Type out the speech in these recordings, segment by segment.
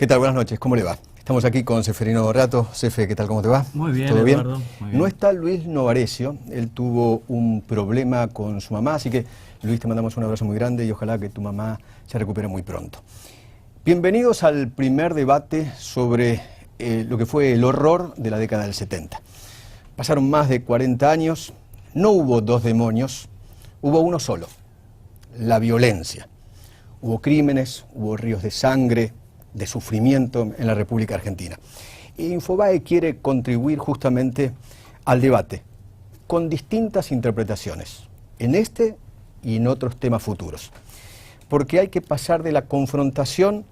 ¿Qué tal? Buenas noches, ¿cómo le va? Estamos aquí con Ceferino Rato. Cefe, ¿qué tal? ¿Cómo te va? Muy bien, ¿Todo Eduardo. bien? Muy bien. No está Luis Novarecio, él tuvo un problema con su mamá, así que Luis, te mandamos un abrazo muy grande y ojalá que tu mamá se recupere muy pronto. Bienvenidos al primer debate sobre lo que fue el horror de la década del 70. Pasaron más de 40 años, no hubo dos demonios, hubo uno solo, la violencia. Hubo crímenes, hubo ríos de sangre, de sufrimiento en la República Argentina. Y Infobae quiere contribuir justamente al debate con distintas interpretaciones, en este y en otros temas futuros. Porque hay que pasar de la confrontación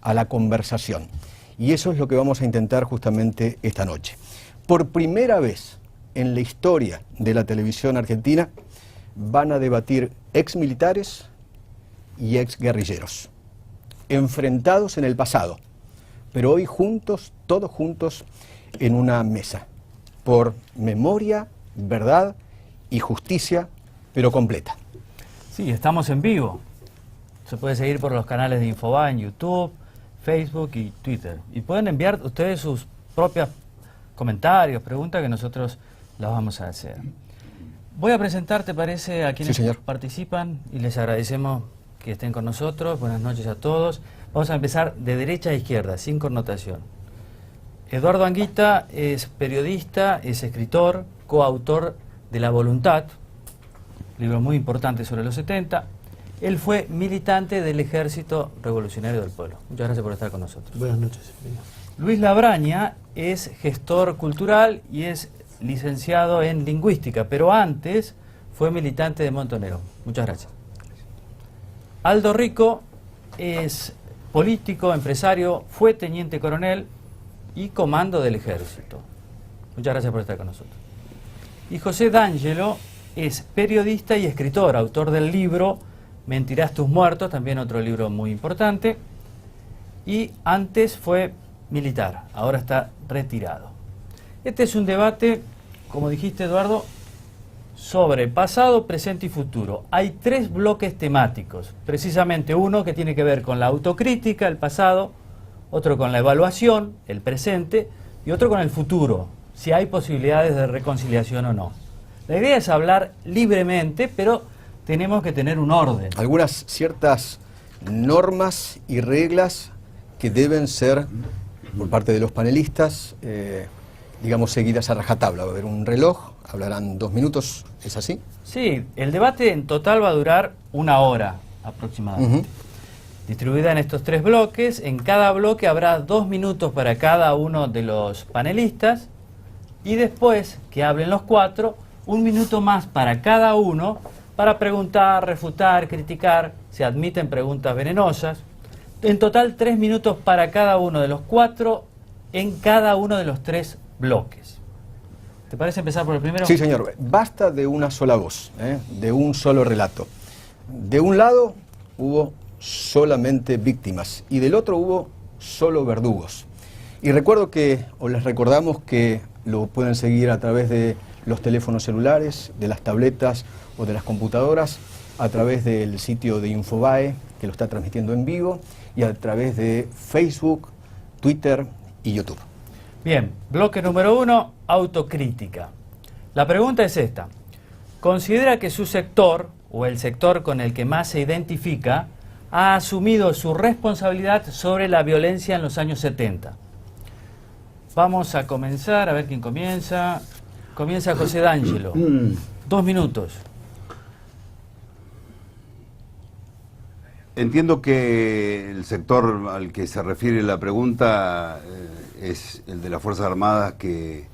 a la conversación. Y eso es lo que vamos a intentar justamente esta noche. Por primera vez en la historia de la televisión argentina van a debatir exmilitares y exguerrilleros, enfrentados en el pasado, pero hoy juntos, todos juntos, en una mesa, por memoria, verdad y justicia, pero completa. Sí, estamos en vivo. Se puede seguir por los canales de Infobae en YouTube, Facebook y Twitter. Y pueden enviar ustedes sus propios comentarios, preguntas que nosotros las vamos a hacer. Voy a presentar, ¿te parece?, a quienes participan y les agradecemos que estén con nosotros. Buenas noches a todos. Vamos a empezar de derecha a izquierda, sin connotación. Eduardo Anguita es periodista, es escritor, coautor de La Voluntad, libro muy importante sobre los 70. Él fue militante del Ejército Revolucionario del Pueblo. Muchas gracias por estar con nosotros. Buenas noches. Luis Labraña es gestor cultural y es licenciado en lingüística, pero antes fue militante de Montonero. Muchas gracias. Aldo Rico es político, empresario, fue teniente coronel y comando del ejército. Muchas gracias por estar con nosotros. Y José D'Angelo es periodista y escritor, autor del libro Mentirás tus muertos, también otro libro muy importante, y antes fue militar, ahora está retirado. Este es un debate, como dijiste, Eduardo, sobre pasado, presente y futuro. Hay tres bloques temáticos, precisamente uno que tiene que ver con la autocrítica, el pasado, otro con la evaluación, el presente, y otro con el futuro, si hay posibilidades de reconciliación o no. La idea es hablar libremente, pero tenemos que tener un orden. Algunas ciertas normas y reglas que deben ser, por parte de los panelistas, digamos, seguidas a rajatabla. Va a haber un reloj, hablarán 2 minutos, ¿es así? Sí, el debate en total va a durar 1 hora aproximadamente. Distribuida en estos 3 bloques. En cada bloque habrá 2 minutos para cada uno de los panelistas y después que hablen los 4, 1 minuto más para cada uno para preguntar, refutar, criticar. Se admiten preguntas venenosas. En total 3 minutos para cada uno de los 4 en cada uno de los 3 bloques. ¿Te parece empezar por el primero? Sí, señor. Basta de una sola voz, de un solo relato. De un lado hubo solamente víctimas y del otro hubo solo verdugos. Y recuerdo que, o les recordamos que lo pueden seguir a través de los teléfonos celulares, de las tabletas o de las computadoras, a través del sitio de Infobae, que lo está transmitiendo en vivo, y a través de Facebook, Twitter y YouTube. Bien, bloque número 1, autocrítica. La pregunta es esta. ¿Considera que su sector, o el sector con el que más se identifica, ha asumido su responsabilidad sobre la violencia en los años 70? Vamos a comenzar, a ver quién comienza. Comienza José D'Angelo. 2 minutos. Entiendo que el sector al que se refiere la pregunta es el de las Fuerzas Armadas a la que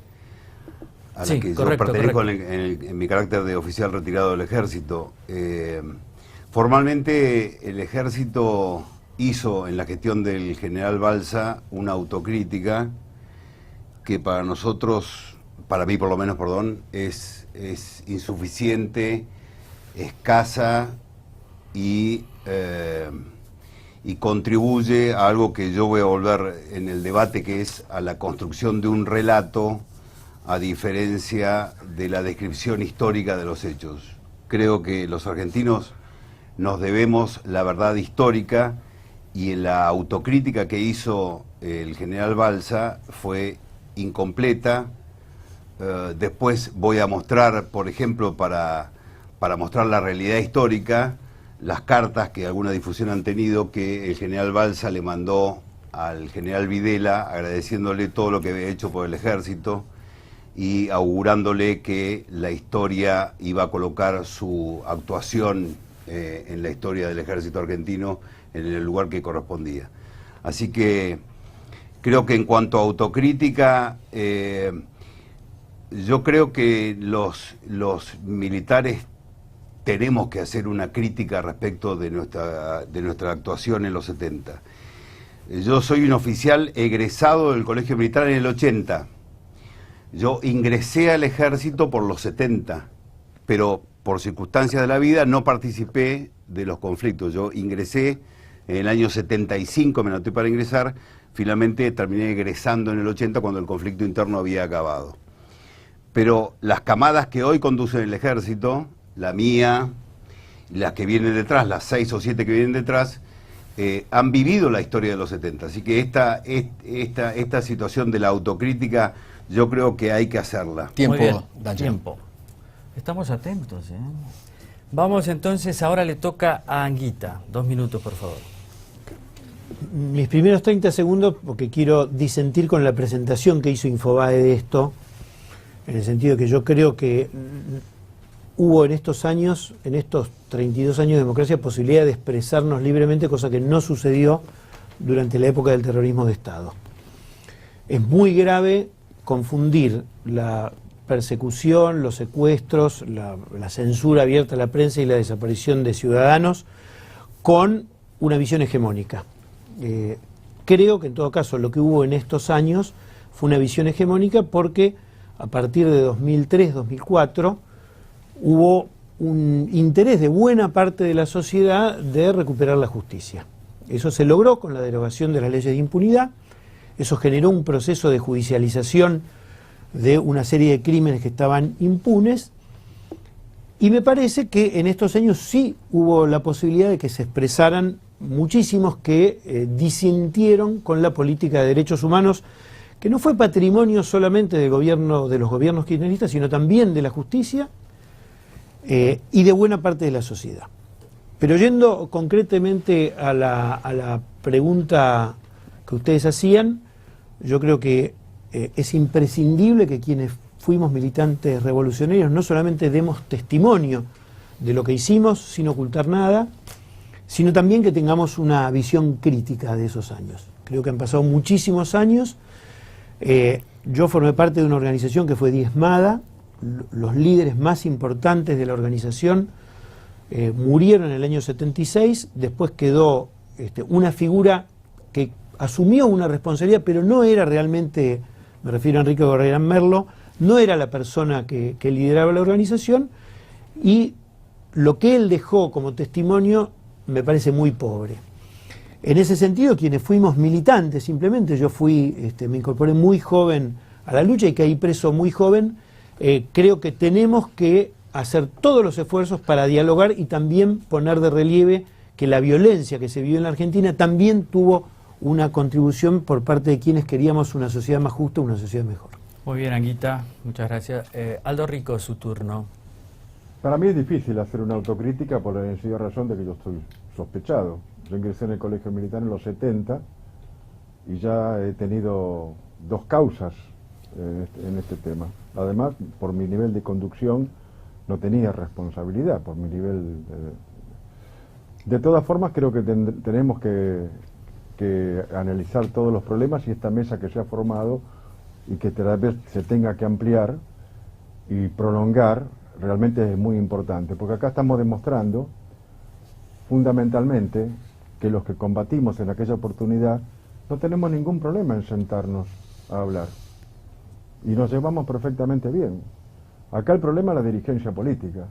yo pertenezco en mi carácter de oficial retirado del Ejército. Formalmente el Ejército hizo en la gestión del general Balsa una autocrítica que para nosotros, para mí por lo menos, perdón, es insuficiente, escasa y contribuye a algo que yo voy a volver en el debate, que es a la construcción de un relato a diferencia de la descripción histórica de los hechos. Creo que los argentinos nos debemos la verdad histórica y la autocrítica que hizo el general Balsa fue incompleta. Después voy a mostrar, por ejemplo, para mostrar la realidad histórica, las cartas que alguna difusión han tenido que el general Balsa le mandó al general Videla agradeciéndole todo lo que había hecho por el ejército y augurándole que la historia iba a colocar su actuación en la historia del ejército argentino en el lugar que correspondía. Así que creo que en cuanto a autocrítica, yo creo que los militares tenemos que hacer una crítica respecto de nuestra actuación en los 70. Yo soy un oficial egresado del Colegio Militar en el 80. Yo ingresé al ejército por los 70, pero por circunstancias de la vida no participé de los conflictos. Yo ingresé en el año 75, me anoté para ingresar, finalmente terminé egresando en el 80 cuando el conflicto interno había acabado. Pero las camadas que hoy conducen el ejército, la mía, las que vienen detrás, las 6 o 7 que vienen detrás, han vivido la historia de los 70. Así que esta situación de la autocrítica yo creo que hay que hacerla. Tiempo, tiempo. Estamos atentos, ¿eh? Vamos entonces, ahora le toca a Anguita. 2 minutos, por favor. Mis primeros 30 segundos, porque quiero disentir con la presentación que hizo Infobae de esto, en el sentido que yo creo que hubo en estos años, en estos 32 años de democracia, posibilidad de expresarnos libremente, cosa que no sucedió durante la época del terrorismo de Estado. Es muy grave confundir la persecución, los secuestros, la censura abierta a la prensa y la desaparición de ciudadanos con una visión hegemónica. Creo que en todo caso lo que hubo en estos años fue una visión hegemónica porque a partir de 2003-2004 hubo un interés de buena parte de la sociedad de recuperar la justicia. Eso se logró con la derogación de las leyes de impunidad, eso generó un proceso de judicialización de una serie de crímenes que estaban impunes, y me parece que en estos años sí hubo la posibilidad de que se expresaran muchísimos que disintieron con la política de derechos humanos, que no fue patrimonio solamente del gobierno, de los gobiernos kirchneristas, sino también de la justicia y de buena parte de la sociedad. Pero yendo concretamente a la pregunta que ustedes hacían, yo creo que es imprescindible que quienes fuimos militantes revolucionarios no solamente demos testimonio de lo que hicimos sin ocultar nada, sino también que tengamos una visión crítica de esos años. Creo que han pasado muchísimos años. Yo formé parte de una organización que fue diezmada. Los líderes más importantes de la organización murieron en el año 76, después quedó una figura que asumió una responsabilidad, pero no era realmente, me refiero a Enrique Gorrerán Merlo, no era la persona que lideraba la organización, y lo que él dejó como testimonio me parece muy pobre. En ese sentido, quienes fuimos militantes, simplemente yo me incorporé muy joven a la lucha y caí preso muy joven. Creo que tenemos que hacer todos los esfuerzos para dialogar y también poner de relieve que la violencia que se vivió en la Argentina también tuvo una contribución por parte de quienes queríamos una sociedad más justa, una sociedad mejor. Muy bien, Anguita, muchas gracias. Aldo Rico, su turno. Para mí es difícil hacer una autocrítica por la sencilla razón de que yo estoy sospechado. Yo ingresé en el Colegio Militar en los 70 y ya he tenido 2 causas en este tema. Además, por mi nivel de conducción no tenía responsabilidad, por mi nivel... De todas formas, creo que tenemos que analizar todos los problemas y esta mesa que se ha formado y que tal vez se tenga que ampliar y prolongar, realmente es muy importante, porque acá estamos demostrando fundamentalmente que los que combatimos en aquella oportunidad no tenemos ningún problema en sentarnos a hablar y nos llevamos perfectamente bien. Acá el problema es la dirigencia política.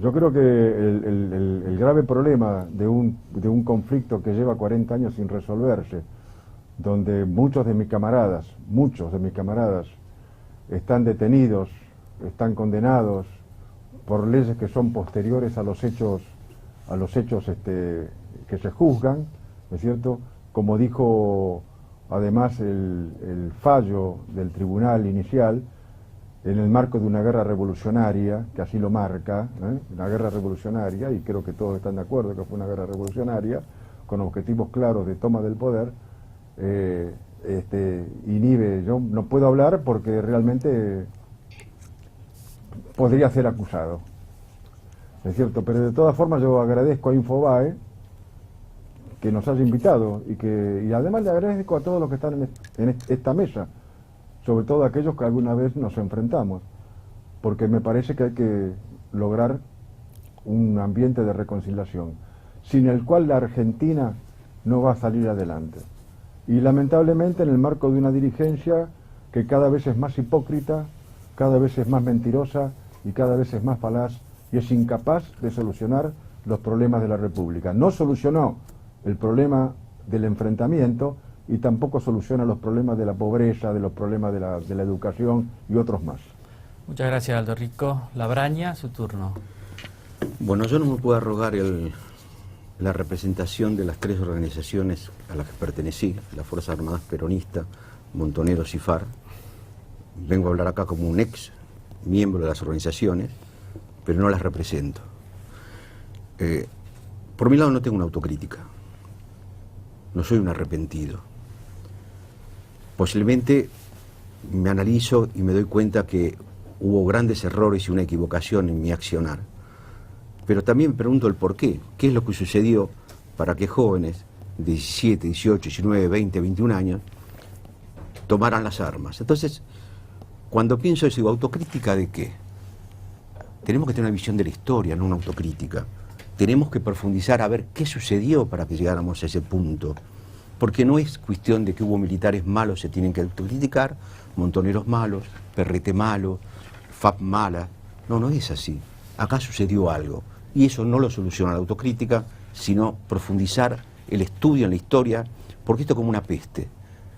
Yo creo que el grave problema de un conflicto que lleva 40 años sin resolverse, donde muchos de mis camaradas están detenidos, están condenados por leyes que son posteriores a los hechos que se juzgan, ¿no es cierto? Como dijo además el fallo del tribunal inicial, en el marco de una guerra revolucionaria, que así lo marca, una guerra revolucionaria, y creo que todos están de acuerdo que fue una guerra revolucionaria, con objetivos claros de toma del poder, inhibe. Yo no puedo hablar porque realmente podría ser acusado, ¿es cierto? Pero de todas formas yo agradezco a Infobae que nos haya invitado y además le agradezco a todos los que están en esta mesa, sobre todo a aquellos que alguna vez nos enfrentamos, porque me parece que hay que lograr un ambiente de reconciliación, sin el cual la Argentina no va a salir adelante. Y lamentablemente en el marco de una dirigencia que cada vez es más hipócrita, cada vez es más mentirosa y cada vez es más falaz y es incapaz de solucionar los problemas de la República. No solucionó el problema del enfrentamiento y tampoco soluciona los problemas de la pobreza, de los problemas de la educación y otros más. Muchas gracias, Aldo Rico. Labraña, su turno. Bueno, yo no me puedo arrogar la representación de las tres organizaciones a las que pertenecí, la Fuerza Armada Peronista, Montoneros y FARC. Vengo a hablar acá como un ex miembro de las organizaciones, pero no las represento. Por mi lado no tengo una autocrítica, no soy un arrepentido. Posiblemente me analizo y me doy cuenta que hubo grandes errores y una equivocación en mi accionar. Pero también me pregunto el por qué. ¿Qué es lo que sucedió para que jóvenes de 17, 18, 19, 20, 21 años tomaran las armas? Entonces, cuando pienso eso, digo, ¿autocrítica de qué? Tenemos que tener una visión de la historia, no una autocrítica. Tenemos que profundizar a ver qué sucedió para que llegáramos a ese punto. Porque no es cuestión de que hubo militares malos, se tienen que autocriticar, montoneros malos, PRT malo, FAP mala. No, no es así. Acá sucedió algo. Y eso no lo soluciona la autocrítica, sino profundizar el estudio en la historia, porque esto es como una peste.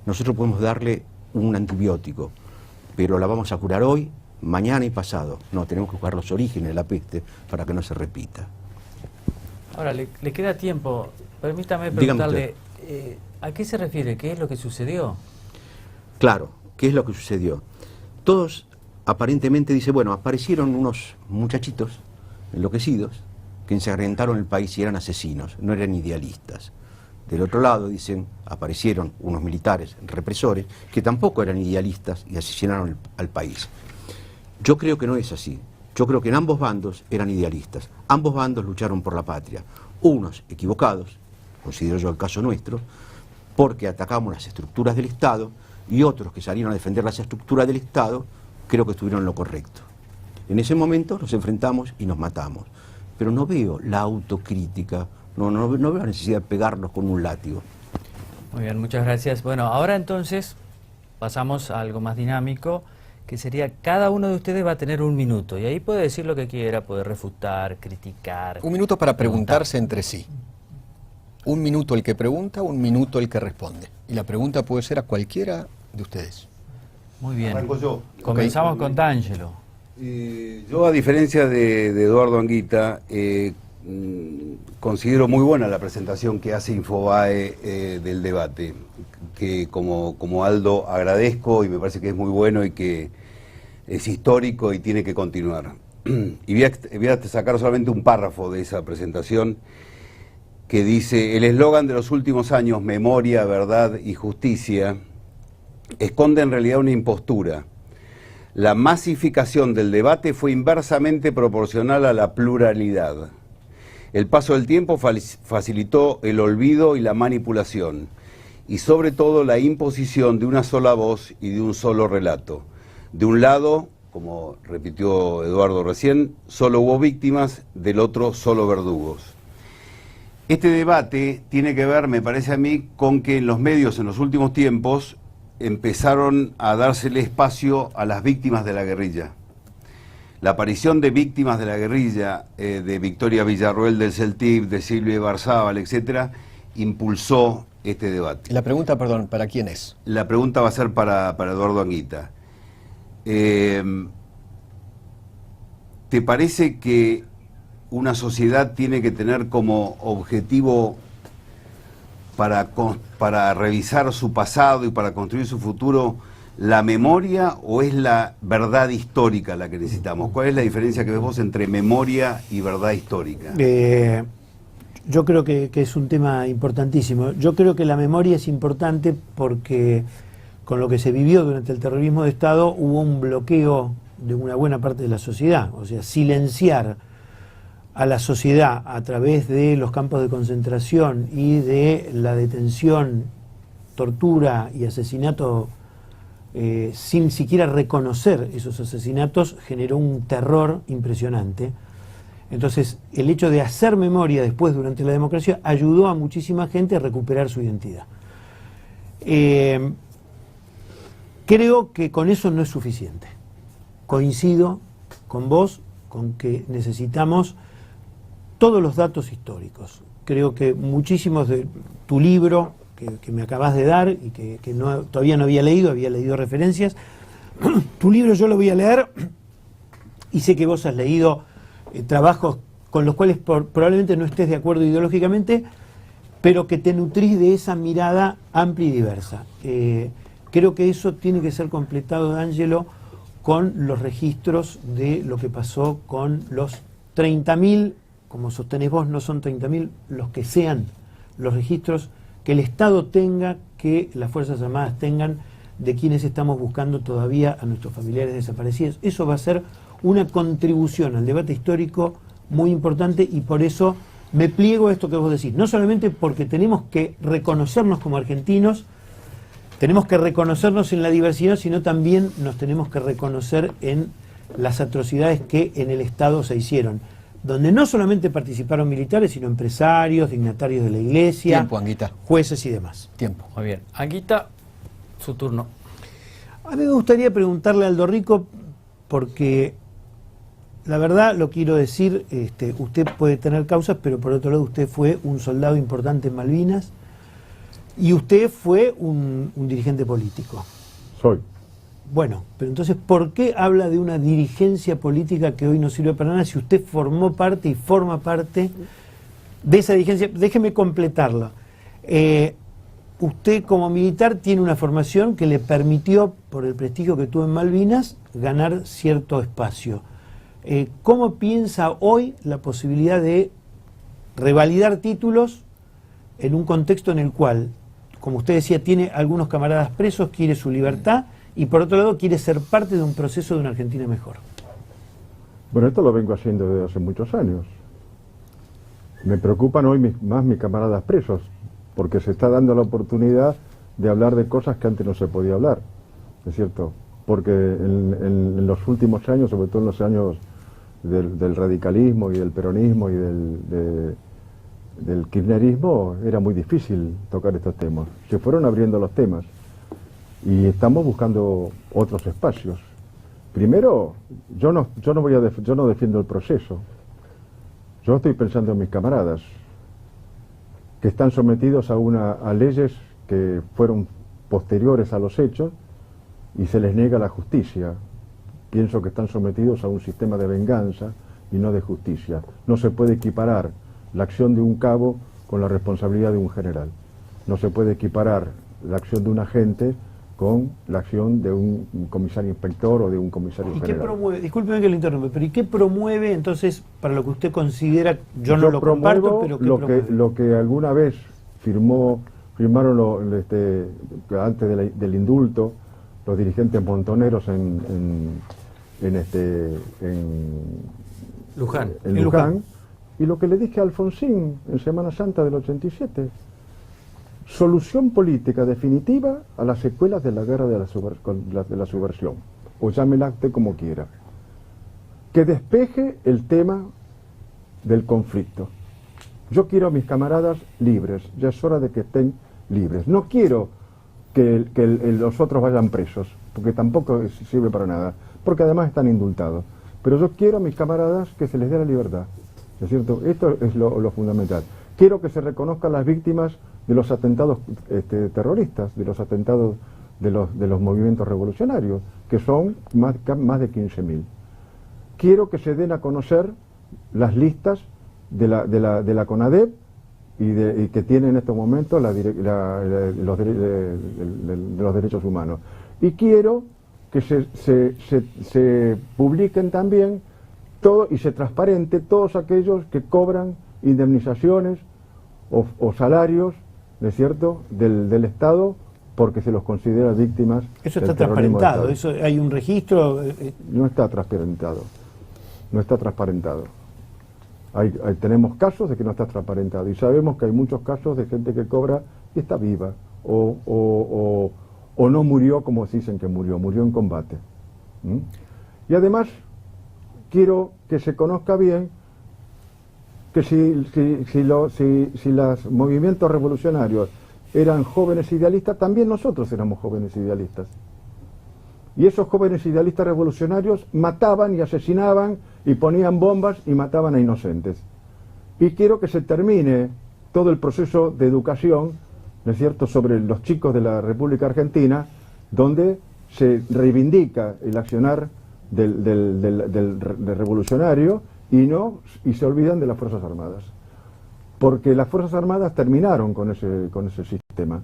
Nosotros podemos darle un antibiótico, pero la vamos a curar hoy, mañana y pasado. No, tenemos que buscar los orígenes de la peste para que no se repita. Ahora, le queda tiempo. Permítame preguntarle, ¿a qué se refiere? ¿Qué es lo que sucedió? Claro, ¿qué es lo que sucedió? Todos aparentemente dicen, bueno, aparecieron unos muchachitos enloquecidos que ensangrentaron el país y eran asesinos, no eran idealistas. Del otro lado, dicen, aparecieron unos militares represores que tampoco eran idealistas y asesinaron al país. Yo creo que no es así. Yo creo que en ambos bandos eran idealistas. Ambos bandos lucharon por la patria. Unos equivocados, considero yo el caso nuestro, porque atacamos las estructuras del Estado, y otros que salieron a defender las estructuras del Estado, creo que estuvieron en lo correcto. En ese momento nos enfrentamos y nos matamos. Pero no veo la autocrítica, no veo la necesidad de pegarnos con un látigo. Muy bien, muchas gracias. Bueno, ahora entonces pasamos a algo más dinámico, que sería cada uno de ustedes va a tener un minuto, y ahí puede decir lo que quiera, puede refutar, criticar. Un minuto para preguntarse entre sí. Un minuto el que pregunta, un minuto el que responde. Y la pregunta puede ser a cualquiera de ustedes. Muy bien. Arranco yo. Comenzamos con D'Angelo. Yo, a diferencia de Eduardo Anguita, considero muy buena la presentación que hace Infobae del debate, que como Aldo agradezco y me parece que es muy bueno y que es histórico y tiene que continuar. Y voy a sacar solamente un párrafo de esa presentación que dice: el eslogan de los últimos años, memoria, verdad y justicia, esconde en realidad una impostura. La masificación del debate fue inversamente proporcional a la pluralidad. El paso del tiempo facilitó el olvido y la manipulación, y sobre todo la imposición de una sola voz y de un solo relato. De un lado, como repitió Eduardo recién, solo hubo víctimas, del otro solo verdugos. Este debate tiene que ver, me parece a mí, con que en los medios en los últimos tiempos empezaron a dársele espacio a las víctimas de la guerrilla. La aparición de víctimas de la guerrilla, de Victoria Villarroel del CELTIP, de Silvia Ibarzábal, etcétera, impulsó este debate. La pregunta, perdón, ¿para quién es? La pregunta va a ser para Eduardo Anguita. ¿Te parece que una sociedad tiene que tener como objetivo para revisar su pasado y para construir su futuro, la memoria o es la verdad histórica la que necesitamos? ¿Cuál es la diferencia que ves vos entre memoria y verdad histórica? Yo creo que es un tema importantísimo. Yo creo que la memoria es importante porque con lo que se vivió durante el terrorismo de Estado hubo un bloqueo de una buena parte de la sociedad. O sea, silenciar a la sociedad a través de los campos de concentración y de la detención, tortura y asesinato sin siquiera reconocer esos asesinatos generó un terror impresionante. Entonces, el hecho de hacer memoria después durante la democracia ayudó a muchísima gente a recuperar su identidad. Creo que con eso no es suficiente. Coincido con vos con que necesitamos todos los datos históricos. Creo que muchísimos de tu libro que me acabas de dar y que todavía no había leído referencias. Tu libro yo lo voy a leer y sé que vos has leído trabajos con los cuales probablemente no estés de acuerdo ideológicamente, pero que te nutrís de esa mirada amplia y diversa. Creo que eso tiene que ser completado, D'Angelo, con los registros de lo que pasó con los 30.000, como sostenés vos, no son 30.000, los que sean los registros que el Estado tenga, que las Fuerzas Armadas tengan, de quienes estamos buscando todavía a nuestros familiares desaparecidos. Eso va a ser una contribución al debate histórico muy importante y por eso me pliego a esto que vos decís. No solamente porque tenemos que reconocernos como argentinos, tenemos que reconocernos en la diversidad, sino también nos tenemos que reconocer en las atrocidades que en el Estado se hicieron, donde no solamente participaron militares, sino empresarios, dignatarios de la Iglesia, Tiempo, Anguita. Jueces y demás. Tiempo. Muy bien. Anguita, su turno. A mí me gustaría preguntarle a Aldo Rico, porque la verdad lo quiero decir, usted puede tener causas, pero por otro lado usted fue un soldado importante en Malvinas y usted fue un dirigente político. Soy. Bueno, pero entonces, ¿por qué habla de una dirigencia política que hoy no sirve para nada si usted formó parte y forma parte de esa dirigencia? Déjeme completarla. Usted como militar tiene una formación que le permitió, por el prestigio que tuvo en Malvinas, ganar cierto espacio. ¿Cómo piensa hoy la posibilidad de revalidar títulos en un contexto en el cual, como usted decía, tiene algunos camaradas presos, quiere su libertad y por otro lado quiere ser parte de un proceso de una Argentina mejor? Bueno, esto lo vengo haciendo desde hace muchos años. Me preocupan hoy más mis camaradas presos, porque se está dando la oportunidad de hablar de cosas que antes no se podía hablar, ¿es cierto? Porque en los últimos años, sobre todo en los años del radicalismo y del peronismo y del kirchnerismo, era muy difícil tocar estos temas. Se fueron abriendo los temas y estamos buscando otros espacios. Primero, yo no defiendo el proceso. Yo estoy pensando en mis camaradas que están sometidos a leyes que fueron posteriores a los hechos y se les niega la justicia. Pienso que están sometidos a un sistema de venganza y no de justicia. No se puede equiparar la acción de un cabo con la responsabilidad de un general. No se puede equiparar la acción de un agente con la acción de un comisario inspector o de un comisario general. ¿Y qué promueve? Discúlpeme que lo interrumpa, pero ¿y qué promueve entonces para lo que usted considera? Yo no lo comparto, pero ¿qué promueve? Lo que alguna vez firmaron antes del indulto los dirigentes montoneros en Luján. En Luján, y lo que le dije a Alfonsín en Semana Santa del 87, solución política definitiva a las secuelas de la guerra de la subversión, o llámela usted como quiera, que despeje el tema del conflicto. Yo quiero a mis camaradas libres, ya es hora de que estén libres. No quiero que los otros vayan presos, porque tampoco sirve para nada, porque además están indultados. Pero yo quiero a mis camaradas que se les dé la libertad, ¿es cierto? Esto es lo fundamental. Quiero que se reconozcan las víctimas de los atentados terroristas, de los atentados de los movimientos revolucionarios, que son más de 15.000. Quiero que se den a conocer las listas de la CONADEP y que tiene en estos momentos los derechos humanos. Y quiero que se publiquen también todo y se transparente todos aquellos que cobran indemnizaciones o salarios, ¿no es cierto?, del Estado, porque se los considera víctimas. Eso del está terrorismo de transparentado, Estado. eso hay un registro. No está transparentado. No está transparentado. Tenemos casos de que no está transparentado y sabemos que hay muchos casos de gente que cobra y está viva o no murió como se dicen que murió en combate. ¿Mm? Y además quiero que se conozca bien que si los movimientos revolucionarios eran jóvenes idealistas, también nosotros éramos jóvenes idealistas. Y esos jóvenes idealistas revolucionarios mataban y asesinaban y ponían bombas y mataban a inocentes. Y quiero que se termine todo el proceso de educación, ¿no es cierto?, sobre los chicos de la República Argentina, donde se reivindica el accionar del revolucionario y se olvidan de las Fuerzas Armadas. Porque las Fuerzas Armadas terminaron con ese sistema.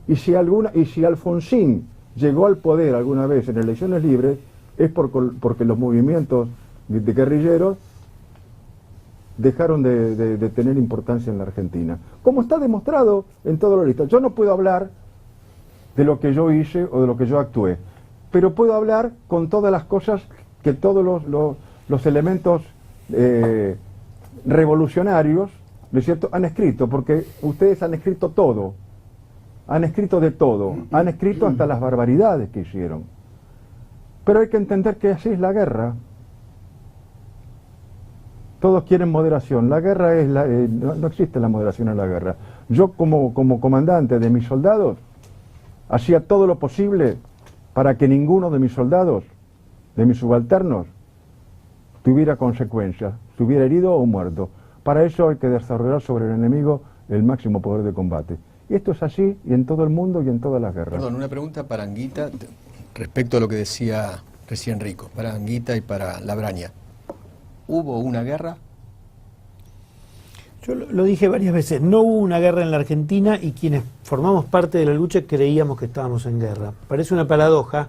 Y si Alfonsín llegó al poder alguna vez en elecciones libres, es porque los movimientos de guerrilleros dejaron de tener importancia en la Argentina. Como está demostrado en todos los listas. Yo no puedo hablar de lo que yo hice o de lo que yo actué, pero puedo hablar con todas las cosas que todos los elementos revolucionarios, ¿no es cierto?, han escrito, porque ustedes han escrito todo, han escrito de todo, han escrito hasta las barbaridades que hicieron. Pero hay que entender que así es la guerra. Todos quieren moderación. La guerra es no existe la moderación en la guerra. Yo como comandante de mis soldados hacía todo lo posible para que ninguno de mis soldados, de mis subalternos, tuviera consecuencias, estuviera herido o muerto. Para eso hay que desarrollar sobre el enemigo el máximo poder de combate. Y esto es así y en todo el mundo y en todas las guerras. Perdón, una pregunta para Anguita respecto a lo que decía recién Rico, para Anguita y para Labraña. ¿Hubo una guerra? Yo lo dije varias veces, no hubo una guerra en la Argentina y quienes formamos parte de la lucha creíamos que estábamos en guerra. Parece una paradoja,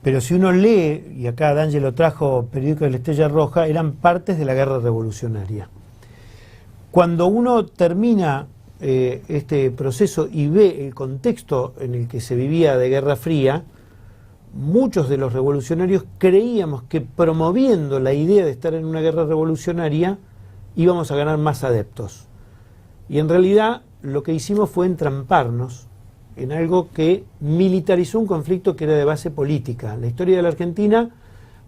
pero si uno lee, y acá D'Angelo trajo periódico de la Estrella Roja, eran partes de la guerra revolucionaria. Cuando uno termina este proceso y ve el contexto en el que se vivía de Guerra Fría, muchos de los revolucionarios creíamos que promoviendo la idea de estar en una guerra revolucionaria íbamos a ganar más adeptos. Y en realidad lo que hicimos fue entramparnos en algo que militarizó un conflicto que era de base política. La historia de la Argentina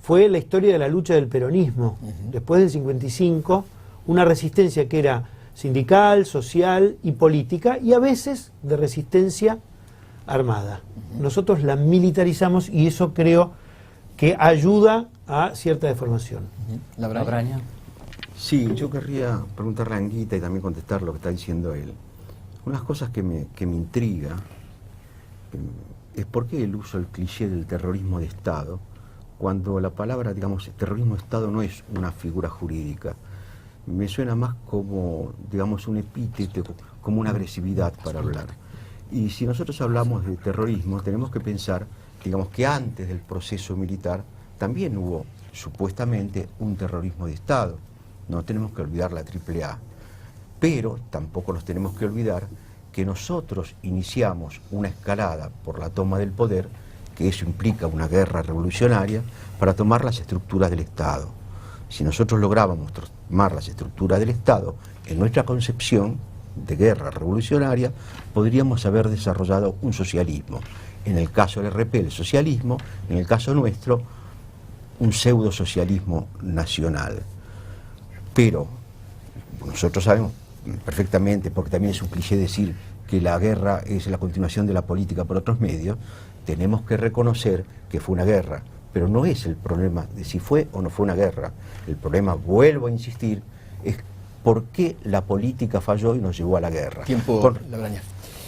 fue la historia de la lucha del peronismo. Después del 55, una resistencia que era sindical, social y política, y a veces de resistencia armada. Nosotros la militarizamos y eso creo que ayuda a cierta deformación. Labraña. Sí, yo querría preguntarle a Anguita y también contestar lo que está diciendo él. Una de las cosas que me intriga es por qué el uso del cliché del terrorismo de Estado, cuando la palabra, digamos, terrorismo de Estado no es una figura jurídica. Me suena más como, digamos, un epíteto, como una agresividad para hablar. Y si nosotros hablamos de terrorismo, tenemos que pensar, digamos, que antes del proceso militar también hubo, supuestamente, un terrorismo de Estado. No tenemos que olvidar la AAA. Pero tampoco nos tenemos que olvidar que nosotros iniciamos una escalada por la toma del poder, que eso implica una guerra revolucionaria, para tomar las estructuras del Estado. Si nosotros lográbamos tomar las estructuras del Estado, en nuestra concepción de guerra revolucionaria, podríamos haber desarrollado un socialismo. En el caso del RP, el socialismo, en el caso nuestro, un pseudo socialismo nacional. Pero nosotros sabemos perfectamente, porque también es un cliché decir que la guerra es la continuación de la política por otros medios, tenemos que reconocer que fue una guerra, pero no es el problema de si fue o no fue una guerra. El problema, vuelvo a insistir, es por qué la política falló y nos llevó a la guerra. Tiempo, Labraña.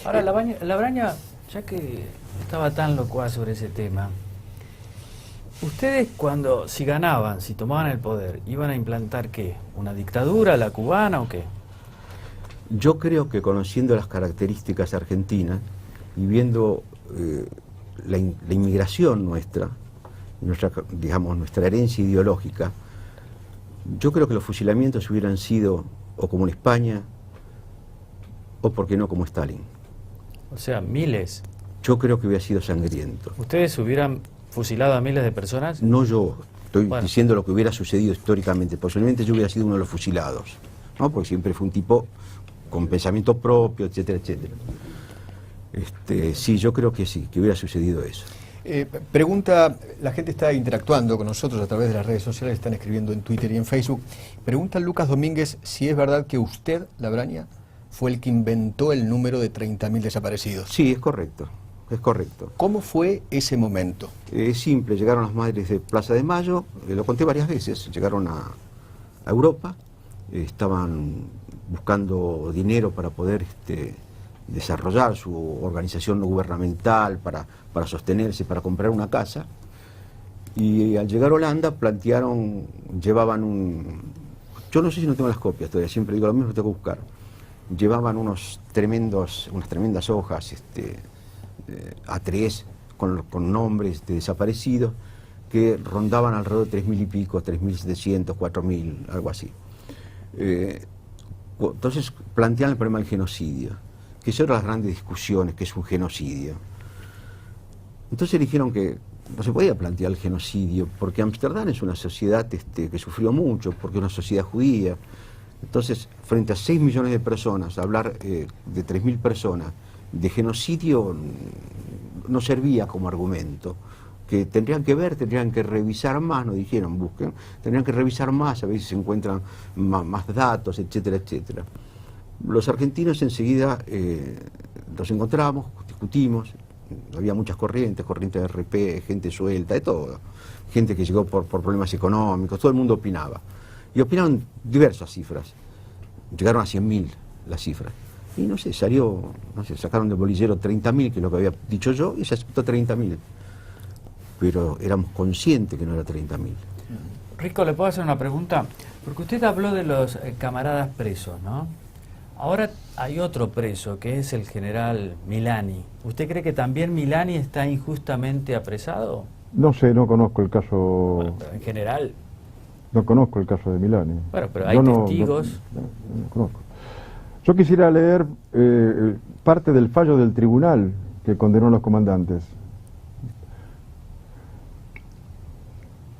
Ahora, Labraña, ya que estaba tan locuaz sobre ese tema, ustedes si ganaban, si tomaban el poder, ¿iban a implantar qué? ¿Una dictadura, la cubana o qué? Yo creo que conociendo las características argentinas y viendo la inmigración nuestra, digamos, nuestra herencia ideológica, yo creo que los fusilamientos hubieran sido o como en España o, por qué no, como Stalin. O sea, miles. Yo creo que hubiera sido sangriento. ¿Ustedes hubieran fusilado a miles de personas? No yo, estoy Bueno. diciendo lo que hubiera sucedido históricamente. Posiblemente yo hubiera sido uno de los fusilados, ¿no? Porque siempre fue un tipo con pensamiento propio, etcétera, etcétera. Sí, yo creo que sí, que hubiera sucedido eso. Pregunta, la gente está interactuando con nosotros a través de las redes sociales, están escribiendo en Twitter y en Facebook. Pregunta Lucas Domínguez si es verdad que usted, Labraña, fue el que inventó el número de 30.000 desaparecidos. Sí, es correcto, es correcto. ¿Cómo fue ese momento? Es simple, llegaron las madres de Plaza de Mayo, lo conté varias veces, llegaron a Europa, estaban buscando dinero para poder desarrollar su organización no gubernamental, para sostenerse, para comprar una casa, y al llegar a Holanda plantearon, llevaban yo no sé si no tengo las copias todavía, siempre digo lo mismo, tengo que buscar, llevaban unas tremendas hojas A3 con nombres de desaparecidos que rondaban alrededor de 3.000 y pico, 3.700, 4.000, algo así. Entonces plantean el problema del genocidio, que son las grandes discusiones, que es un genocidio. Entonces dijeron que no se podía plantear el genocidio, porque Ámsterdam es una sociedad que sufrió mucho, porque es una sociedad judía. Entonces, frente a 6 millones de personas, hablar de 3.000 personas de genocidio no servía como argumento. Que tendrían que revisar más, nos dijeron, busquen, tendrían que revisar más, a ver si se encuentran más datos, etcétera, etcétera. Los argentinos enseguida los encontramos, discutimos, había muchas corrientes de RP, gente suelta, de todo, gente que llegó por problemas económicos, todo el mundo opinaba. Y opinaron diversas cifras, llegaron a 100.000 las cifras. Y no sé, sacaron del bolillero 30.000, que es lo que había dicho yo, y se aceptó 30.000. Pero éramos conscientes que no era 30.000. Rico, ¿le puedo hacer una pregunta? Porque usted habló de los camaradas presos, ¿no? Ahora hay otro preso, que es el general Milani. ¿Usted cree que también Milani está injustamente apresado? No sé, no conozco el caso. Bueno, pero en general. No conozco el caso de Milani. Bueno, pero hay testigos. No conozco. Yo quisiera leer parte del fallo del tribunal que condenó a los comandantes.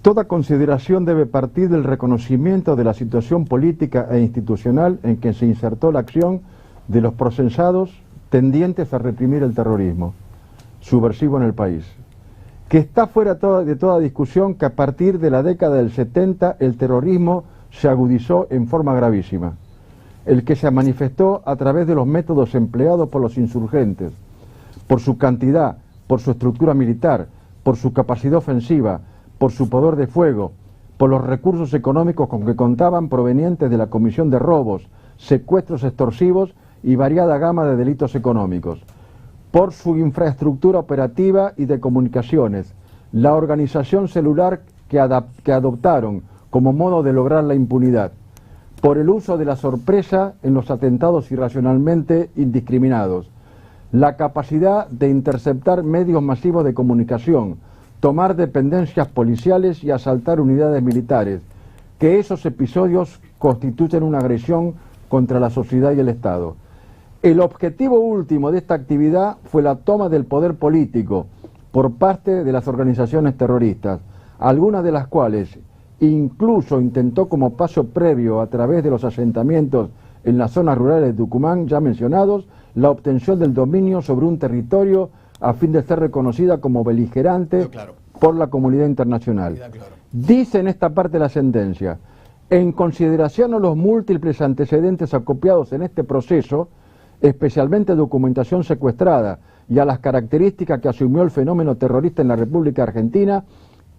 Toda consideración debe partir del reconocimiento de la situación política e institucional en que se insertó la acción de los procesados tendientes a reprimir el terrorismo subversivo en el país, que está fuera de toda discusión que a partir de la década del 70 el terrorismo se agudizó en forma gravísima, el que se manifestó a través de los métodos empleados por los insurgentes, por su cantidad, por su estructura militar, por su capacidad ofensiva, por su poder de fuego, por los recursos económicos con que contaban provenientes de la comisión de robos, secuestros extorsivos y variada gama de delitos económicos, por su infraestructura operativa y de comunicaciones, la organización celular que adoptaron como modo de lograr la impunidad, por el uso de la sorpresa en los atentados irracionalmente indiscriminados, la capacidad de interceptar medios masivos de comunicación, tomar dependencias policiales y asaltar unidades militares, que esos episodios constituyen una agresión contra la sociedad y el Estado. El objetivo último de esta actividad fue la toma del poder político por parte de las organizaciones terroristas, algunas de las cuales incluso intentó como paso previo a través de los asentamientos en las zonas rurales de Tucumán ya mencionados, la obtención del dominio sobre un territorio a fin de ser reconocida como beligerante por la comunidad internacional. Dice en esta parte de la sentencia, en consideración a los múltiples antecedentes acopiados en este proceso, especialmente documentación secuestrada y a las características que asumió el fenómeno terrorista en la República Argentina,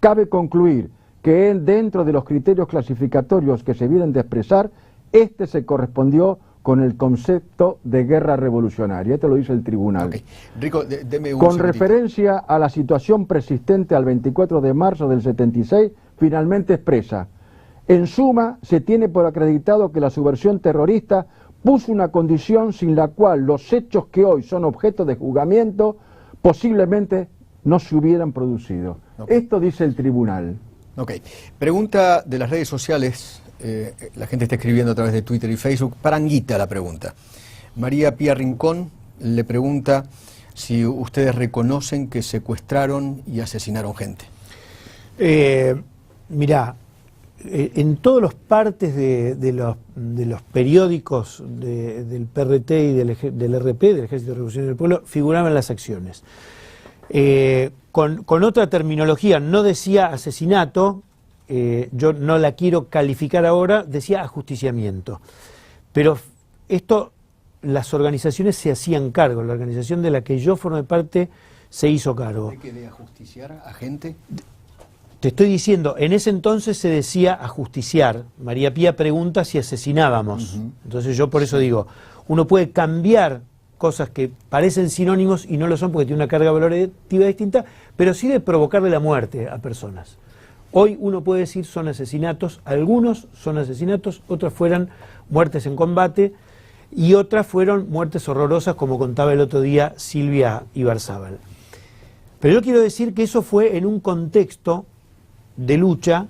cabe concluir que dentro de los criterios clasificatorios que se vienen de expresar, este se correspondió con el concepto de guerra revolucionaria. Esto lo dice el tribunal. Okay. Rico, deme un Con segundito. referencia a la situación persistente al 24 de marzo del 76, finalmente expresa: en suma, se tiene por acreditado que la subversión terrorista puso una condición sin la cual los hechos que hoy son objeto de juzgamiento posiblemente no se hubieran producido. Okay. Esto dice el tribunal. Ok. Pregunta de las redes sociales, la gente está escribiendo a través de Twitter y Facebook. Para Anguita la pregunta. María Pía Rincón le pregunta si ustedes reconocen que secuestraron y asesinaron gente. Mirá, en todas las partes de los periódicos del PRT y del RP, del Ejército Revolucionario del Pueblo, figuraban las acciones. Con otra terminología, no decía asesinato, yo no la quiero calificar ahora, decía ajusticiamiento. Pero esto, las organizaciones se hacían cargo, la organización de la que yo formé parte se hizo cargo. ¿Hay que ajusticiar a gente? Te estoy diciendo, en ese entonces se decía ajusticiar. María Pía pregunta si asesinábamos. Entonces yo por eso digo, uno puede cambiar cosas que parecen sinónimos y no lo son porque tiene una carga valorativa distinta, pero sí de provocarle la muerte a personas. Hoy uno puede decir son asesinatos, algunos son asesinatos, otros fueron muertes en combate y otras fueron muertes horrorosas como contaba el otro día Silvia Ibarzábal. Pero yo quiero decir que eso fue en un contexto de lucha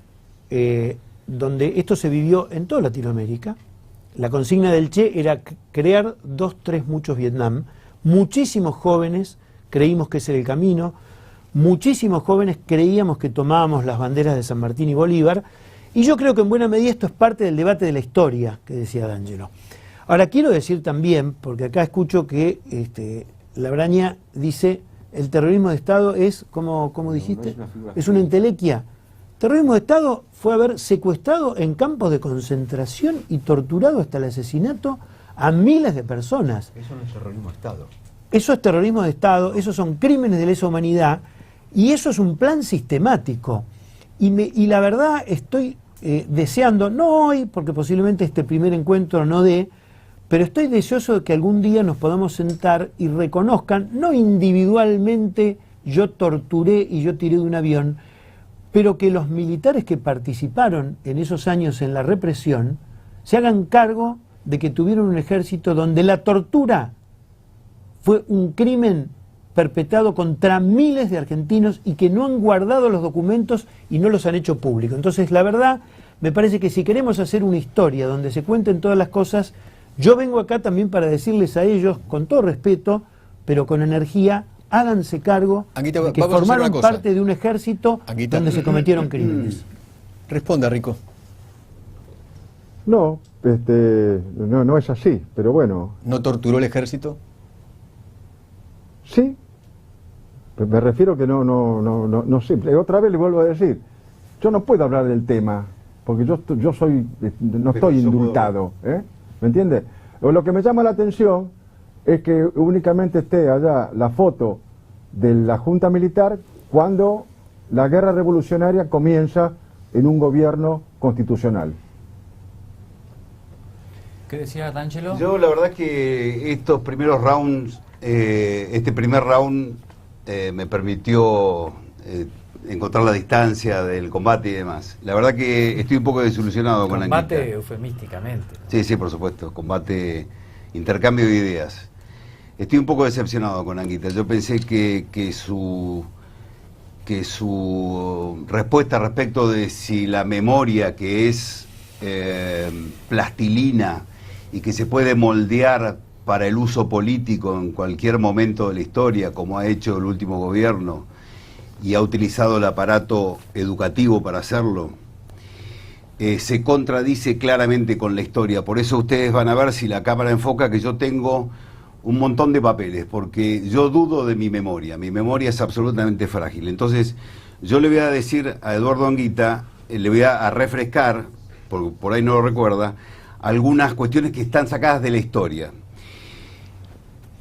donde esto se vivió en toda Latinoamérica. La consigna del Che era crear 2, 3, muchos Vietnam. Muchísimos jóvenes creímos que ese era el camino, muchísimos jóvenes creíamos que tomábamos las banderas de San Martín y Bolívar, y yo creo que en buena medida esto es parte del debate de la historia que decía D'Angelo. Ahora quiero decir también, porque acá escucho que Labraña dice el terrorismo de Estado es, ¿cómo dijiste? Es una entelequia. Terrorismo de Estado fue haber secuestrado en campos de concentración y torturado hasta el asesinato a miles de personas. Eso no es terrorismo de Estado. Eso es terrorismo de Estado, esos son crímenes de lesa humanidad y eso es un plan sistemático. Y la verdad estoy deseando, no hoy, porque posiblemente este primer encuentro no dé, pero estoy deseoso de que algún día nos podamos sentar y reconozcan, no individualmente yo torturé y yo tiré de un avión, pero que los militares que participaron en esos años en la represión se hagan cargo de que tuvieron un ejército donde la tortura fue un crimen perpetrado contra miles de argentinos y que no han guardado los documentos y no los han hecho públicos. Entonces, la verdad, me parece que si queremos hacer una historia donde se cuenten todas las cosas, yo vengo acá también para decirles a ellos, con todo respeto, pero con energía, háganse cargo Anguita, de que vamos a hacer formaron una cosa. parte de un ejército Anguita, donde se cometieron crímenes. Responda, Rico. No, no es así, pero bueno. ¿No torturó el ejército? Sí, me refiero que no simple. Otra vez le vuelvo a decir, yo no puedo hablar del tema, porque yo no estoy indultado, ¿me entiende? Lo que me llama la atención es que únicamente esté allá la foto de la Junta Militar cuando la guerra revolucionaria comienza en un gobierno constitucional. ¿Qué decía D'Angelo? Yo la verdad que estos primeros rounds, este primer round me permitió encontrar la distancia del combate y demás. La verdad que estoy un poco desilusionado con Anguita. Combate eufemísticamente. Sí, por supuesto, combate, intercambio de ideas. Estoy un poco decepcionado con Anguita. Yo pensé que su respuesta respecto de si la memoria, que es plastilina y que se puede moldear para el uso político en cualquier momento de la historia, como ha hecho el último gobierno, y ha utilizado el aparato educativo para hacerlo, se contradice claramente con la historia. Por eso ustedes van a ver, si la cámara enfoca, que yo tengo un montón de papeles, porque yo dudo de mi memoria es absolutamente frágil. Entonces yo le voy a decir a Eduardo Anguita, le voy a refrescar, por ahí no lo recuerda, algunas cuestiones que están sacadas de la historia.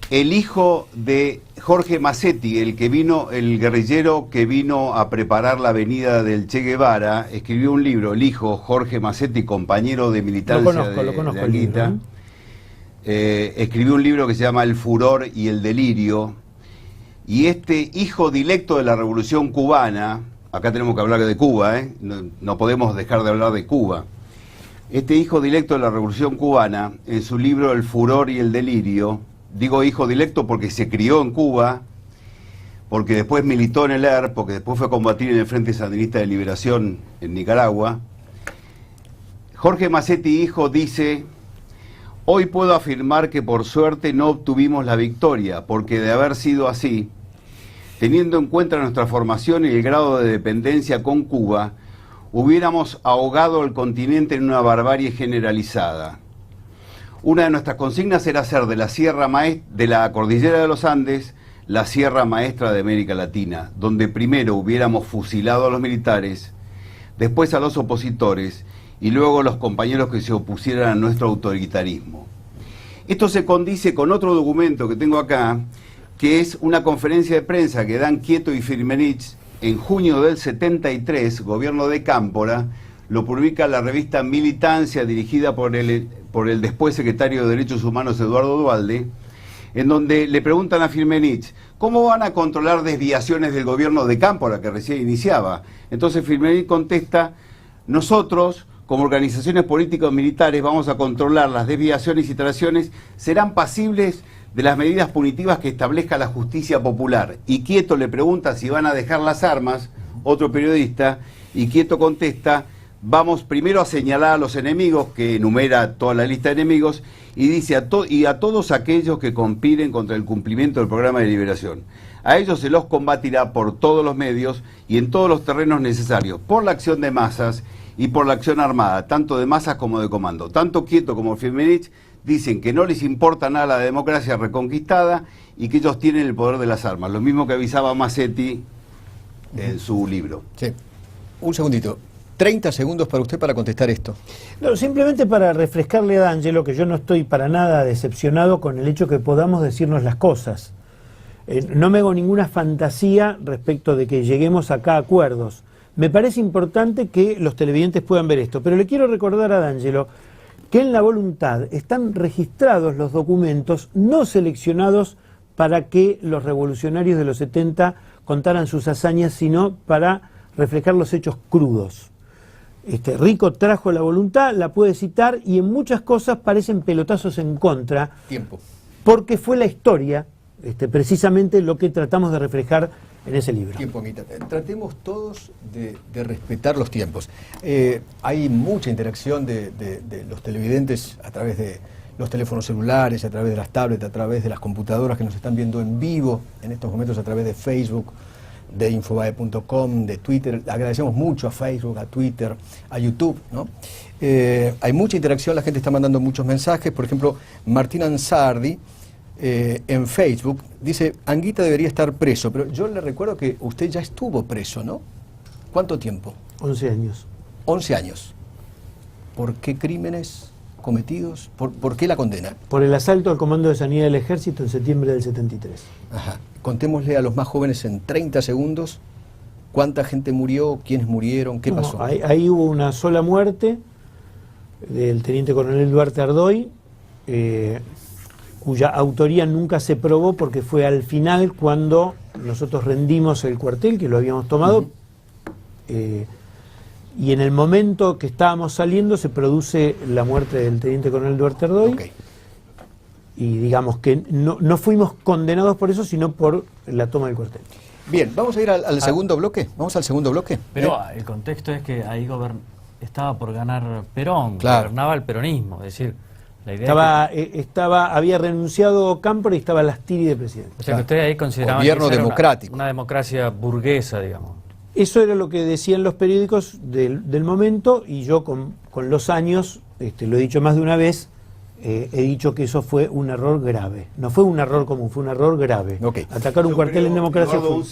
El hijo de Jorge Macetti, el guerrillero que vino a preparar la avenida del Che Guevara, escribió un libro, el hijo Jorge Macetti, compañero de militancia lo conozco de Anguita. el libro, Escribió un libro que se llama El furor y el delirio, y este hijo directo de la Revolución Cubana, acá tenemos que hablar de Cuba, no podemos dejar de hablar de Cuba, Este hijo directo de la Revolución Cubana, en su libro El furor y el delirio, digo hijo directo porque se crió en Cuba, porque después militó en el ERP, porque después fue a combatir en el Frente Sandinista de Liberación en Nicaragua. Jorge Massetti, hijo, dice: hoy puedo afirmar que por suerte no obtuvimos la victoria, porque de haber sido así, teniendo en cuenta nuestra formación y el grado de dependencia con Cuba, hubiéramos ahogado el continente en una barbarie generalizada. Una de nuestras consignas era hacer de la cordillera de los Andes la Sierra Maestra de América Latina, donde primero hubiéramos fusilado a los militares, después a los opositores y luego a los compañeros que se opusieran a nuestro autoritarismo. Esto se condice con otro documento que tengo acá, que es una conferencia de prensa que dan Quieto y Firmenich en junio del 73, gobierno de Cámpora, lo publica la revista Militancia, dirigida por el después secretario de Derechos Humanos Eduardo Duhalde, en donde le preguntan a Firmenich, ¿cómo van a controlar desviaciones del gobierno de Cámpora, que recién iniciaba? Entonces Firmenich contesta: nosotros, como organizaciones políticas militares, vamos a controlar las desviaciones y traiciones, serán pasibles de las medidas punitivas que establezca la justicia popular. Y Quieto le pregunta si van a dejar las armas, otro periodista, y Quieto contesta: vamos primero a señalar a los enemigos, que enumera toda la lista de enemigos, y dice a todos aquellos que conspiren contra el cumplimiento del programa de liberación. A ellos se los combatirá por todos los medios y en todos los terrenos necesarios, por la acción de masas y por la acción armada, tanto de masas como de comando. Tanto Quieto como Firmenich dicen que no les importa nada la democracia reconquistada y que ellos tienen el poder de las armas, lo mismo que avisaba Massetti en su libro. Sí. Un segundito. 30 segundos para usted para contestar esto. No, simplemente para refrescarle a D'Angelo que yo no estoy para nada decepcionado con el hecho que podamos decirnos las cosas. No me hago ninguna fantasía respecto de que lleguemos acá a acuerdos. Me parece importante que los televidentes puedan ver esto, pero le quiero recordar a D'Angelo que en la voluntad están registrados los documentos no seleccionados para que los revolucionarios de los 70 contaran sus hazañas, sino para reflejar los hechos crudos. Rico trajo la voluntad, la puede citar, y en muchas cosas parecen pelotazos en contra. Tiempo. Porque fue la historia, precisamente lo que tratamos de reflejar en ese libro. Tiempo, Anguita. Tratemos todos de respetar los tiempos. Hay mucha interacción de los televidentes a través de los teléfonos celulares, a través de las tablets, a través de las computadoras que nos están viendo en vivo en estos momentos, a través de Facebook, de infobae.com, de Twitter. Agradecemos mucho a Facebook, a Twitter, a YouTube, ¿no? Hay mucha interacción, la gente está mandando muchos mensajes. Por ejemplo, Martín Ansardi en Facebook dice: Anguita debería estar preso, pero yo le recuerdo que usted ya estuvo preso, ¿no? ¿Cuánto tiempo? 11 años. 11 años. ¿Por qué crímenes cometidos? ¿Por qué la condena? Por el asalto al Comando de Sanidad del Ejército en septiembre del 73. Ajá. Contémosle a los más jóvenes en 30 segundos cuánta gente murió, quiénes murieron, qué pasó. Ahí hubo una sola muerte del teniente coronel Duarte Ardoy, cuya autoría nunca se probó porque fue al final cuando nosotros rendimos el cuartel, que lo habíamos tomado, y en el momento que estábamos saliendo se produce la muerte del teniente coronel Duarte Ardoy. Okay. Y digamos que no fuimos condenados por eso, sino por la toma del cuartel. Bien, vamos a ir al segundo bloque. Vamos al segundo bloque. Pero el contexto es que ahí estaba por ganar Perón, claro. Gobernaba el peronismo, es decir, la idea había renunciado Cámpora y estaba Lastiri de presidente. O sea, que ustedes ahí consideraban gobierno que esa democrático. era una democracia burguesa, digamos. Eso era lo que decían los periódicos del momento, y yo con los años, lo he dicho más de una vez, he dicho que eso fue un error grave. No fue un error común, fue un error grave. Okay. Atacar un cuartel en democracia Eduardo,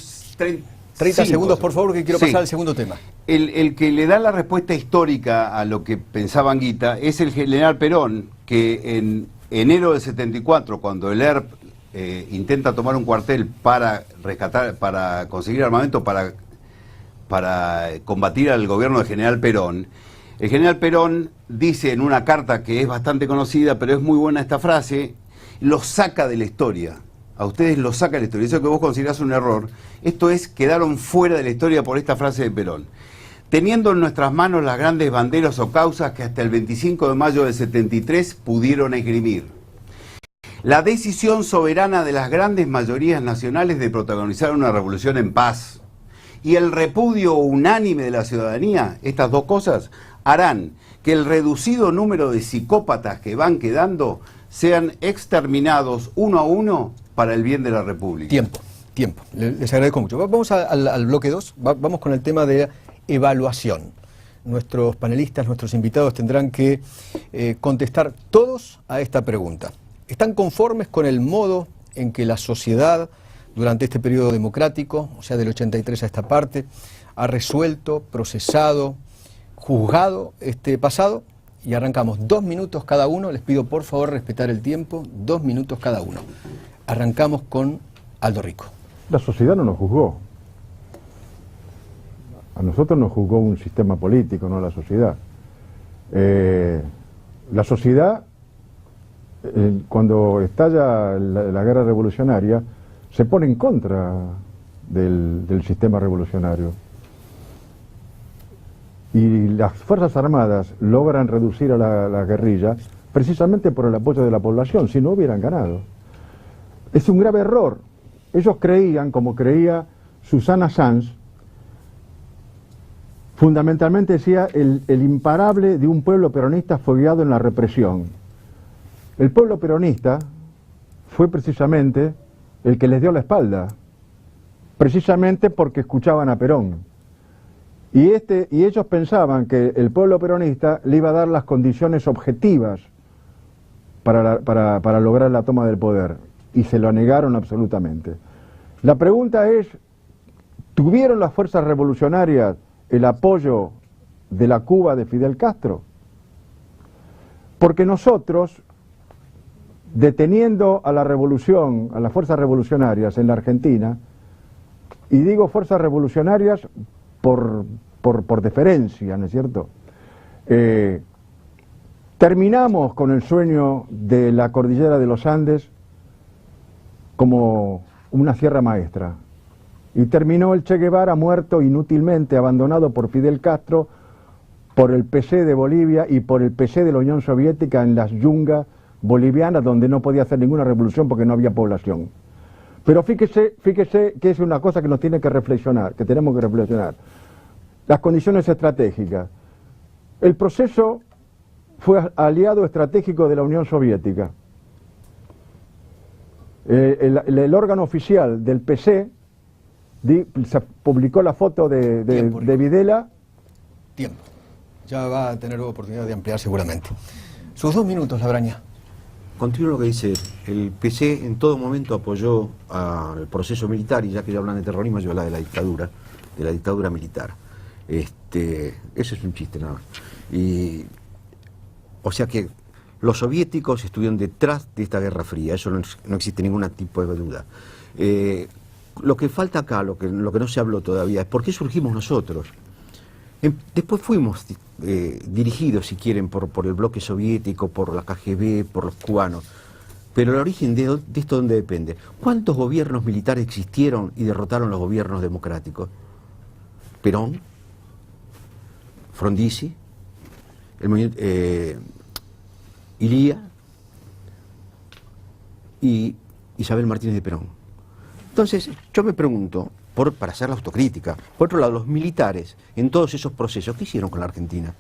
30 segundos, por favor, que quiero pasar al segundo tema. El que le da la respuesta histórica a lo que pensaba Anguita es el general Perón, que en enero del 74, cuando el ERP intenta tomar un cuartel para rescatar, para conseguir armamento para combatir al gobierno del general Perón, el general Perón dice en una carta que es bastante conocida, pero es muy buena esta frase: lo saca de la historia. A ustedes lo saca de la historia. Eso que vos considerás un error, esto es, quedaron fuera de la historia por esta frase de Perón. teniendo en nuestras manos las grandes banderas o causas que hasta el 25 de mayo del 73 pudieron esgrimir. La decisión soberana de las grandes mayorías nacionales de protagonizar una revolución en paz y el repudio unánime de la ciudadanía, estas dos cosas harán que el reducido número de psicópatas que van quedando sean exterminados uno a uno para el bien de la República. Tiempo. Les agradezco mucho. Vamos al bloque 2. Vamos con el tema de evaluación. Nuestros panelistas, nuestros invitados tendrán que contestar todos a esta pregunta. ¿Están conformes con el modo en que la sociedad, durante este periodo democrático, o sea, del 83 a esta parte, ha resuelto, procesado, juzgado este pasado? Y arrancamos 2 minutos cada uno. Les pido por favor respetar el tiempo. 2 minutos cada uno. Arrancamos con Aldo Rico. La sociedad no nos juzgó. A nosotros nos juzgó un sistema político, no la sociedad. La sociedad, cuando estalla la guerra revolucionaria, se pone en contra del sistema revolucionario. Y las Fuerzas Armadas logran reducir a la guerrilla precisamente por el apoyo de la población, si no hubieran ganado. Es un grave error. Ellos creían, como creía Susana Sanz, fundamentalmente decía el imparable de un pueblo peronista fogueado en la represión. El pueblo peronista fue precisamente el que les dio la espalda, precisamente porque escuchaban a Perón. Y ellos pensaban que el pueblo peronista le iba a dar las condiciones objetivas para lograr la toma del poder, y se lo negaron absolutamente. La pregunta es, ¿tuvieron las fuerzas revolucionarias el apoyo de la Cuba de Fidel Castro? Porque nosotros, deteniendo a la revolución, a las fuerzas revolucionarias en la Argentina, y digo fuerzas revolucionarias por deferencia, ¿no es cierto? Terminamos con el sueño de la cordillera de los Andes como una sierra maestra, y terminó el Che Guevara muerto inútilmente, abandonado por Fidel Castro, por el PC de Bolivia y por el PC de la Unión Soviética en las yungas bolivianas, donde no podía hacer ninguna revolución porque no había población. Pero fíjese que es una cosa que nos tiene que reflexionar, que tenemos que reflexionar. Las condiciones estratégicas. El proceso fue aliado estratégico de la Unión Soviética. El órgano oficial del PC se publicó la foto de Videla. Tiempo. Ya va a tener oportunidad de ampliar seguramente. Sus 2 minutos, Labraña. Continúo lo que dice. El PC en todo momento apoyó al proceso militar, y ya que ya hablan de terrorismo, yo hablo de la dictadura militar. Eso es un chiste nada más. O sea que los soviéticos estuvieron detrás de esta Guerra Fría, eso no existe ningún tipo de duda. Lo que falta acá, lo que no se habló todavía, es por qué surgimos nosotros. Después fuimos dirigidos, si quieren, por el bloque soviético, por la KGB, por los cubanos. Pero el origen de esto, ¿dónde depende? ¿Cuántos gobiernos militares existieron y derrotaron los gobiernos democráticos? Perón, Frondizi, Ilía y Isabel Martínez de Perón. Entonces, yo me pregunto, para hacer la autocrítica, por otro lado, los militares, en todos esos procesos, ¿qué hicieron con la Argentina?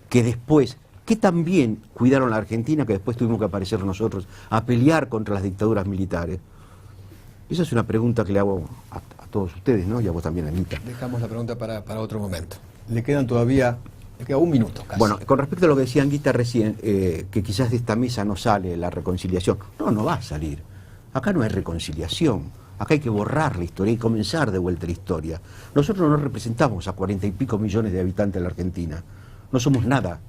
Que después, que también cuidaron la Argentina, que después tuvimos que aparecer nosotros a pelear contra las dictaduras militares. Esa es una pregunta que le hago a todos ustedes, ¿no? Y a vos también, Anita. Dejamos la pregunta para otro momento. Le queda 1 minuto casi. Bueno, con respecto a lo que decía Anguita recién, que quizás de esta mesa no sale la reconciliación. No va a salir. Acá no hay reconciliación. Acá hay que borrar la historia y comenzar de vuelta la historia. Nosotros no representamos a 40 y pico millones de habitantes de la Argentina. No somos nada.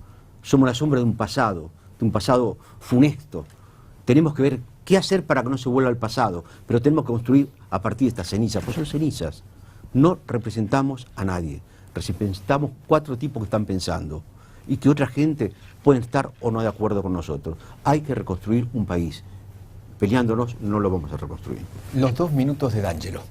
Somos la sombra de un pasado funesto. Tenemos que ver qué hacer para que no se vuelva al pasado, pero tenemos que construir a partir de estas cenizas, pues son cenizas. No representamos a nadie. Representamos 4 tipos que están pensando y que otra gente puede estar o no de acuerdo con nosotros. Hay que reconstruir un país. Peleándonos no lo vamos a reconstruir. Los 2 minutos de D'Angelo.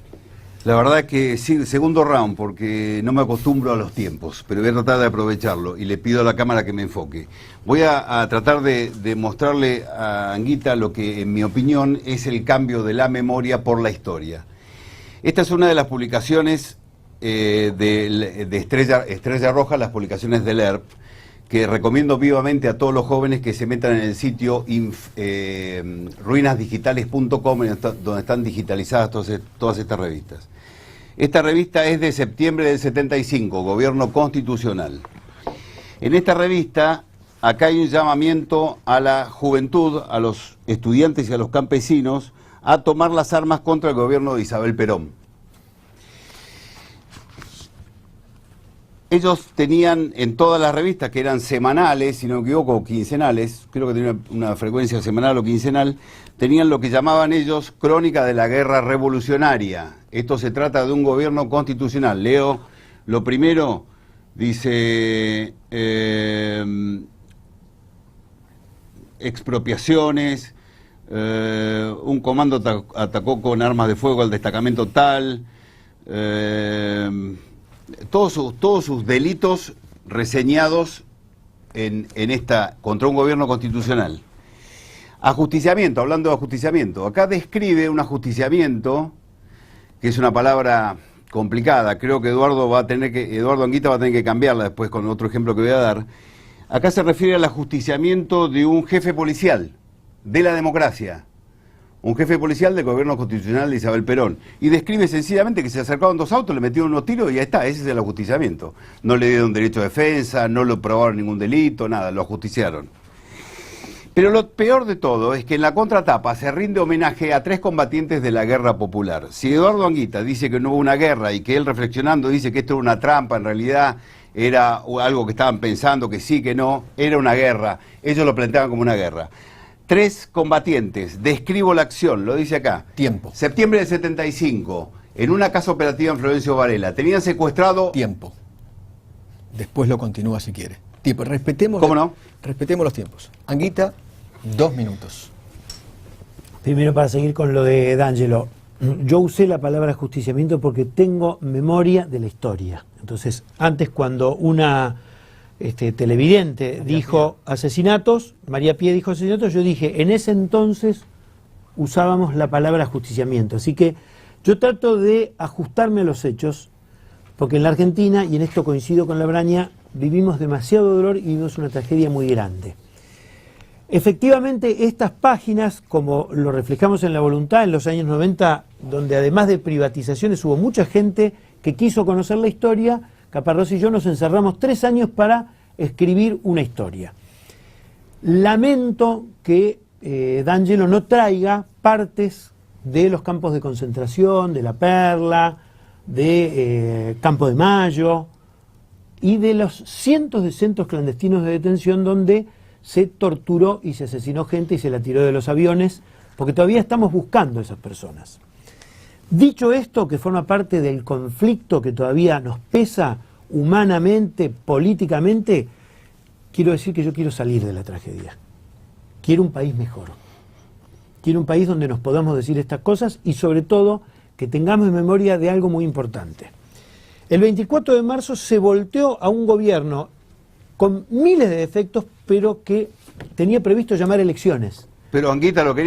La verdad es que sí, segundo round, porque no me acostumbro a los tiempos, pero voy a tratar de aprovecharlo y le pido a la cámara que me enfoque. Voy a tratar de mostrarle a Anguita lo que, en mi opinión, es el cambio de la memoria por la historia. Esta es una de las publicaciones de Estrella Roja, las publicaciones del ERP, que recomiendo vivamente a todos los jóvenes que se metan en el sitio ruinasdigitales.com, donde están digitalizadas todas estas revistas. Esta revista es de septiembre del 75, Gobierno Constitucional. En esta revista, acá hay un llamamiento a la juventud, a los estudiantes y a los campesinos, a tomar las armas contra el gobierno de Isabel Perón. Ellos tenían en todas las revistas, que eran semanales, si no me equivoco, quincenales, creo que tenía una frecuencia semanal o quincenal, tenían lo que llamaban ellos Crónica de la Guerra Revolucionaria. Esto se trata de un gobierno constitucional. Leo lo primero, dice expropiaciones, un comando atacó con armas de fuego al destacamento tal, todos sus delitos reseñados en esta contra un gobierno constitucional. Ajusticiamiento, hablando de ajusticiamiento, acá describe un ajusticiamiento que es una palabra complicada. Creo que Eduardo Anguita va a tener que cambiarla después con otro ejemplo que voy a dar. Acá se refiere al ajusticiamiento de un jefe policial de la democracia. Un jefe policial del gobierno constitucional de Isabel Perón. Y describe sencillamente que se acercaron dos autos, le metieron unos tiros y ya está, ese es el ajusticiamiento. No le dieron derecho de defensa, no lo probaron ningún delito, nada, lo ajusticiaron. Pero lo peor de todo es que en la contratapa se rinde homenaje a 3 combatientes de la guerra popular. Si Eduardo Anguita dice que no hubo una guerra y que él reflexionando dice que esto era una trampa, en realidad era algo que estaban pensando, que sí, que no, era una guerra. Ellos lo planteaban como una guerra. 3 combatientes, describo la acción, lo dice acá. Tiempo. Septiembre del 75, en una casa operativa en Florencio Varela, tenían secuestrado... Tiempo. Después lo continúa si quiere. Tiempo. Respetemos. ¿Cómo no? Respetemos los tiempos. Anguita, 2 minutos. Primero, para seguir con lo de D'Angelo, yo usé la palabra ajusticiamiento porque tengo memoria de la historia. Entonces, antes cuando una televidente dijo asesinatos, María Pía dijo asesinatos, yo dije, en ese entonces usábamos la palabra ajusticiamiento. Así que yo trato de ajustarme a los hechos, porque en la Argentina, y en esto coincido con la Braña, vivimos demasiado dolor y vivimos una tragedia muy grande. Efectivamente, estas páginas, como lo reflejamos en La Voluntad en los años 90, donde además de privatizaciones hubo mucha gente que quiso conocer la historia, Caparrós y yo nos encerramos 3 años para escribir una historia. Lamento que D'Angelo no traiga partes de los campos de concentración, de La Perla, de Campo de Mayo y de los cientos de centros clandestinos de detención donde se torturó y se asesinó gente y se la tiró de los aviones, porque todavía estamos buscando a esas personas. Dicho esto, que forma parte del conflicto que todavía nos pesa humanamente, políticamente, quiero decir que yo quiero salir de la tragedia. Quiero un país mejor. Quiero un país donde nos podamos decir estas cosas y sobre todo que tengamos memoria de algo muy importante. El 24 de marzo se volteó a un gobierno con miles de defectos, pero que tenía previsto llamar elecciones. Pero Anguita lo quería...